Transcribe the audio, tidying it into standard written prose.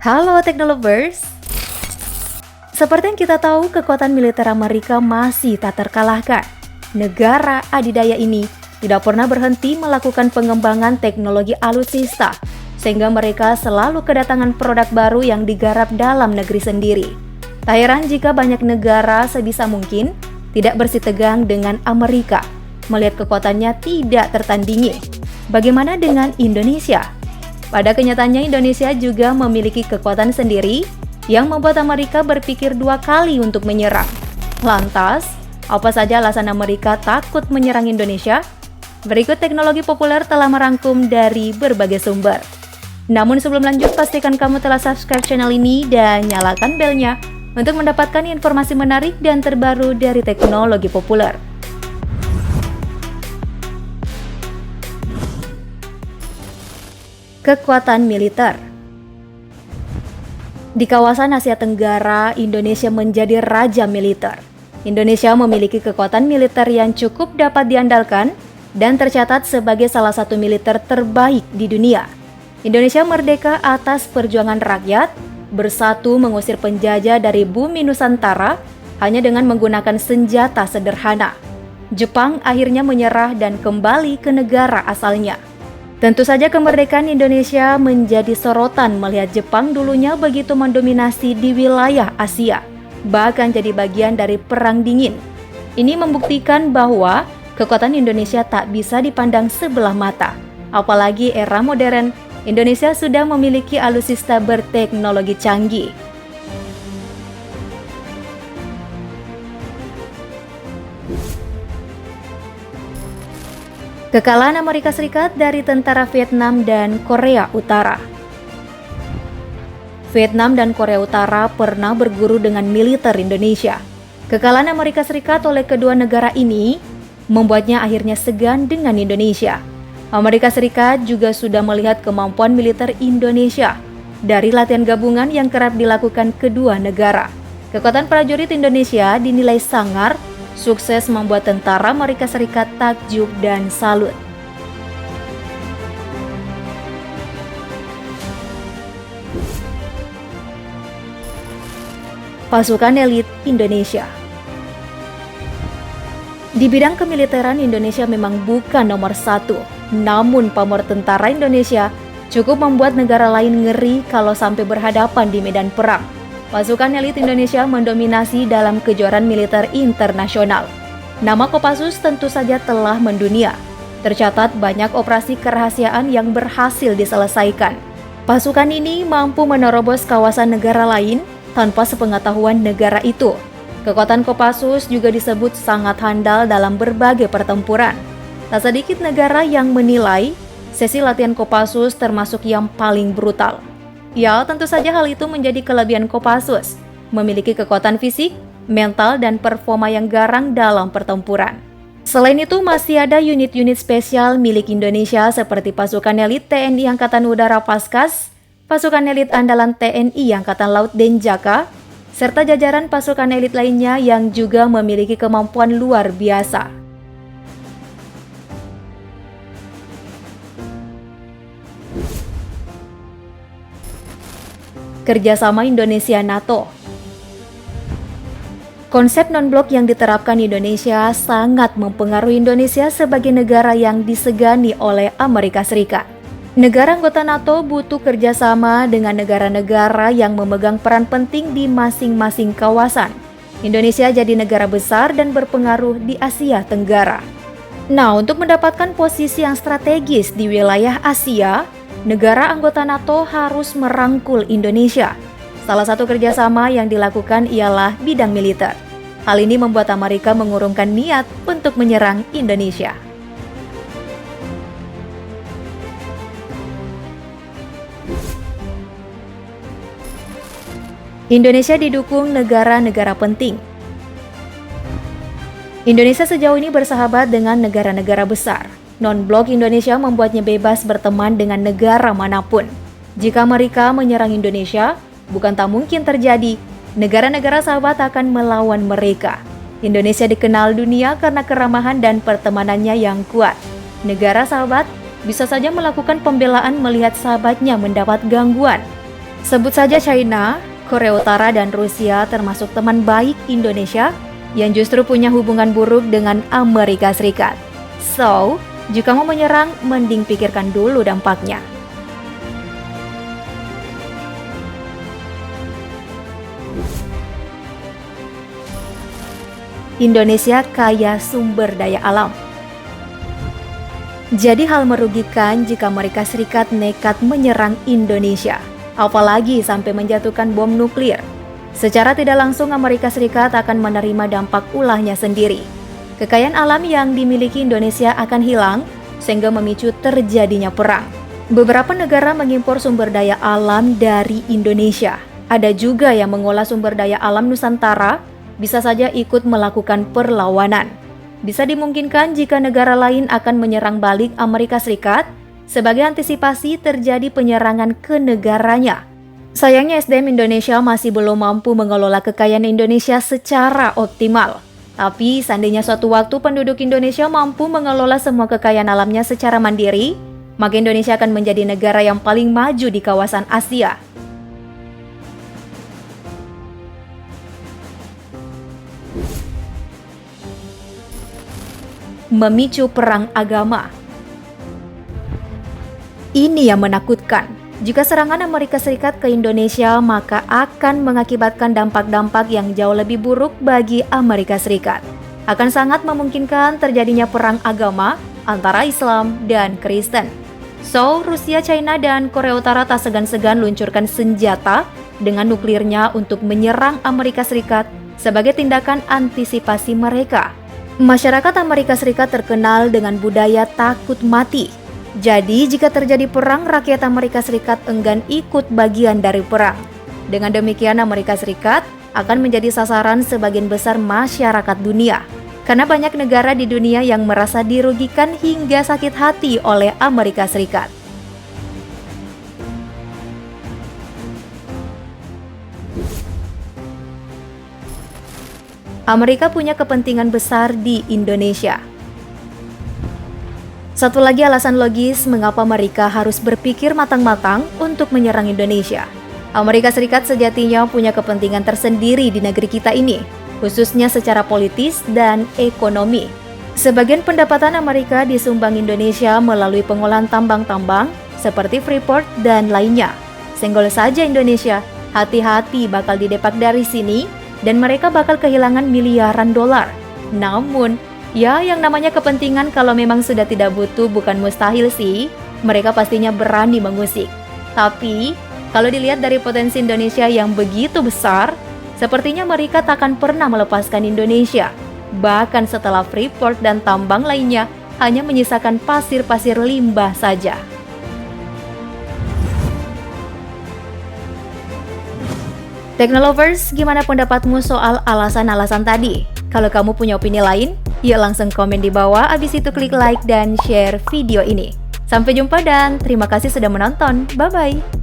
Halo Teknolovers! Seperti yang kita tahu, kekuatan militer Amerika masih tak terkalahkan. Negara adidaya ini tidak pernah berhenti melakukan pengembangan teknologi alutsista, sehingga mereka selalu kedatangan produk baru yang digarap dalam negeri sendiri. Tak heran jika banyak negara sebisa mungkin tidak bersitegang dengan Amerika, melihat kekuatannya tidak tertandingi. Bagaimana dengan Indonesia? Pada kenyataannya, Indonesia juga memiliki kekuatan sendiri yang membuat Amerika berpikir dua kali untuk menyerang. Lantas, apa saja alasan Amerika takut menyerang Indonesia? Berikut teknologi populer telah merangkum dari berbagai sumber. Namun sebelum lanjut, pastikan kamu telah subscribe channel ini dan nyalakan belnya untuk mendapatkan informasi menarik dan terbaru dari teknologi populer. Kekuatan militer. Di kawasan Asia Tenggara, Indonesia menjadi raja militer. Indonesia memiliki kekuatan militer yang cukup dapat diandalkan dan tercatat sebagai salah satu militer terbaik di dunia. Indonesia merdeka atas perjuangan rakyat, bersatu mengusir penjajah dari bumi Nusantara hanya dengan menggunakan senjata sederhana. Jepang akhirnya menyerah dan kembali ke negara asalnya. Tentu saja kemerdekaan Indonesia menjadi sorotan melihat Jepang dulunya begitu mendominasi di wilayah Asia, bahkan jadi bagian dari Perang Dingin. Ini membuktikan bahwa kekuatan Indonesia tak bisa dipandang sebelah mata. Apalagi era modern, Indonesia sudah memiliki alutsista berteknologi canggih. Kekalahan Amerika Serikat dari tentara Vietnam dan Korea Utara. Vietnam dan Korea Utara pernah berguru dengan militer Indonesia. Kekalahan Amerika Serikat oleh kedua negara ini membuatnya akhirnya segan dengan Indonesia. Amerika Serikat juga sudah melihat kemampuan militer Indonesia dari latihan gabungan yang kerap dilakukan kedua negara. Kekuatan prajurit Indonesia dinilai sangar, sukses membuat tentara Amerika Serikat takjub dan salut. Pasukan elit Indonesia. Di bidang kemiliteran, Indonesia memang bukan nomor satu. Namun pamor tentara Indonesia cukup membuat negara lain ngeri kalau sampai berhadapan di medan perang. Pasukan elit Indonesia mendominasi dalam kejuaraan militer internasional. Nama Kopassus tentu saja telah mendunia. Tercatat banyak operasi kerahasiaan yang berhasil diselesaikan. Pasukan ini mampu menerobos kawasan negara lain tanpa sepengetahuan negara itu. Kekuatan Kopassus juga disebut sangat handal dalam berbagai pertempuran. Tak sedikit negara yang menilai sesi latihan Kopassus termasuk yang paling brutal. Ya, tentu saja hal itu menjadi kelebihan Kopassus, memiliki kekuatan fisik, mental, dan performa yang garang dalam pertempuran. Selain itu, masih ada unit-unit spesial milik Indonesia seperti pasukan elit TNI Angkatan Udara Paskas, pasukan elit andalan TNI Angkatan Laut Denjaka, serta jajaran pasukan elit lainnya yang juga memiliki kemampuan luar biasa. Kerjasama Indonesia-NATO. Konsep non-blok yang diterapkan Indonesia sangat mempengaruhi Indonesia sebagai negara yang disegani oleh Amerika Serikat. Negara anggota NATO butuh kerjasama dengan negara-negara yang memegang peran penting di masing-masing kawasan. Indonesia jadi negara besar dan berpengaruh di Asia Tenggara. Nah, untuk mendapatkan posisi yang strategis di wilayah Asia, negara anggota NATO harus merangkul Indonesia. Salah satu kerjasama yang dilakukan ialah bidang militer. Hal ini membuat Amerika mengurungkan niat untuk menyerang Indonesia. Indonesia didukung negara-negara penting. Indonesia sejauh ini bersahabat dengan negara-negara besar. Non-blok Indonesia membuatnya bebas berteman dengan negara manapun. Jika Amerika menyerang Indonesia, bukan tak mungkin terjadi. Negara-negara sahabat akan melawan mereka. Indonesia dikenal dunia karena keramahan dan pertemanannya yang kuat. Negara sahabat bisa saja melakukan pembelaan melihat sahabatnya mendapat gangguan. Sebut saja China, Korea Utara, dan Rusia termasuk teman baik Indonesia yang justru punya hubungan buruk dengan Amerika Serikat. So, jika mau menyerang, mending pikirkan dulu dampaknya. Indonesia kaya sumber daya alam. Jadi hal merugikan jika Amerika Serikat nekat menyerang Indonesia, apalagi sampai menjatuhkan bom nuklir. Secara tidak langsung Amerika Serikat akan menerima dampak ulahnya sendiri. Kekayaan alam yang dimiliki Indonesia akan hilang, sehingga memicu terjadinya perang. Beberapa negara mengimpor sumber daya alam dari Indonesia. Ada juga yang mengolah sumber daya alam Nusantara, bisa saja ikut melakukan perlawanan. Bisa dimungkinkan jika negara lain akan menyerang balik Amerika Serikat sebagai antisipasi terjadi penyerangan ke negaranya. Sayangnya SDM Indonesia masih belum mampu mengelola kekayaan Indonesia secara optimal. Tapi seandainya suatu waktu penduduk Indonesia mampu mengelola semua kekayaan alamnya secara mandiri, maka Indonesia akan menjadi negara yang paling maju di kawasan Asia. Memicu perang agama. Ini yang menakutkan. Jika serangan Amerika Serikat ke Indonesia, maka akan mengakibatkan dampak-dampak yang jauh lebih buruk bagi Amerika Serikat. Akan sangat memungkinkan terjadinya perang agama antara Islam dan Kristen. So, Rusia, China, dan Korea Utara tak segan-segan luncurkan senjata dengan nuklirnya untuk menyerang Amerika Serikat sebagai tindakan antisipasi mereka. Masyarakat Amerika Serikat terkenal dengan budaya takut mati. Jadi, jika terjadi perang, rakyat Amerika Serikat enggan ikut bagian dari perang. Dengan demikian, Amerika Serikat akan menjadi sasaran sebagian besar masyarakat dunia. Karena banyak negara di dunia yang merasa dirugikan hingga sakit hati oleh Amerika Serikat. Amerika punya kepentingan besar di Indonesia. Satu lagi alasan logis mengapa Amerika harus berpikir matang-matang untuk menyerang Indonesia. Amerika Serikat sejatinya punya kepentingan tersendiri di negeri kita ini, khususnya secara politis dan ekonomi. Sebagian pendapatan Amerika disumbang Indonesia melalui pengolahan tambang-tambang seperti Freeport dan lainnya. Senggol saja Indonesia, hati-hati bakal didepak dari sini dan mereka bakal kehilangan miliaran dolar. Namun, ya, yang namanya kepentingan kalau memang sudah tidak butuh bukan mustahil sih. Mereka pastinya berani mengusik. Tapi, kalau dilihat dari potensi Indonesia yang begitu besar, sepertinya mereka takkan pernah melepaskan Indonesia. Bahkan setelah Freeport dan tambang lainnya hanya menyisakan pasir-pasir limbah saja. Teknolovers, gimana pendapatmu soal alasan-alasan tadi? Kalau kamu punya opini lain, yuk langsung komen di bawah, abis itu klik like dan share video ini. Sampai jumpa dan terima kasih sudah menonton. Bye-bye!